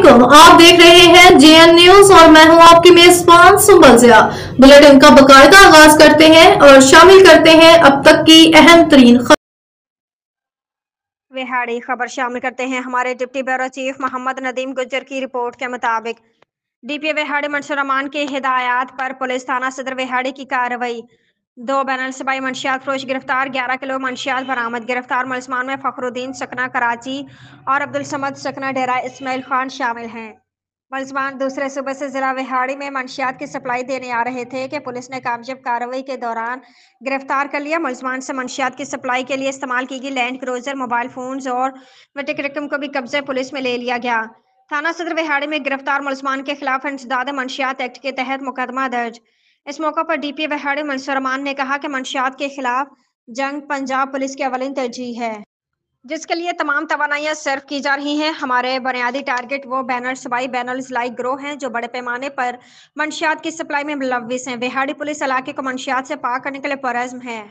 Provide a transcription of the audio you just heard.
अस्सलामुअलैकुम, आप देख रहे हैं जेएन न्यूज और मैं हूं आपकी मेजबान सुंबल जिया। बुलेटिन का बाकायदा आगाज करते हैं और शामिल करते हैं अब तक की अहम तरीन विहाड़ी खबर शामिल करते हैं। हमारे deputy bureau chief Mohammad Nadeem Gujjar की रिपोर्ट के मुताबिक डीपीओ विहाड़ी मंसूर अमान की हिदायत पर पुलिस थाना सदर विहाड़ी की कार्रवाई। 2 बैनल-सूबाई मंशियात फरोश गिरफ्तार, 11 किलो मंशियात बरामद। गिरफ्तार मुलजमान में फखरुद्दीन सकना कराची और अब्दुल समद सकना डेरा इस्माइल खान शामिल हैं। मुलजमान दूसरे सूबे से जिला विहाड़ी में मंशियात की सप्लाई देने आ रहे थे कि पुलिस ने कामयाब कार्रवाई के दौरान गिरफ्तार कर लिया। मुलजमान से मंशियात की सप्लाई के लिए इस्तेमाल की गई लैंड क्रूजर, मोबाइल फोन्स और वटिक रकम को भी कब्जे पुलिस में ले लिया गया। थाना सदर विहाड़ी में गिरफ्तार मुलजमान के खिलाफ इंसदाद मंशियात एक्ट के तहत मुकदमा दर्ज। इस मौके पर डीपीओ विहाड़ी मंसूर अमान ने कहा कि मंशियात के खिलाफ जंग पंजाब पुलिस की अवलिन तरजीह है, जिसके लिए तमाम तवानाइयां सर्व की जा रही हैं। हमारे बुनियादी टारगेट वो बैनर सबाई बैनल ज़िलाई गिरोह हैं जो बड़े पैमाने पर मंशियात की सप्लाई में मुलव्विस हैं। विहाड़ी पुलिस इलाके को मंशियात से पाक करने के लिए पुरअज़्म है।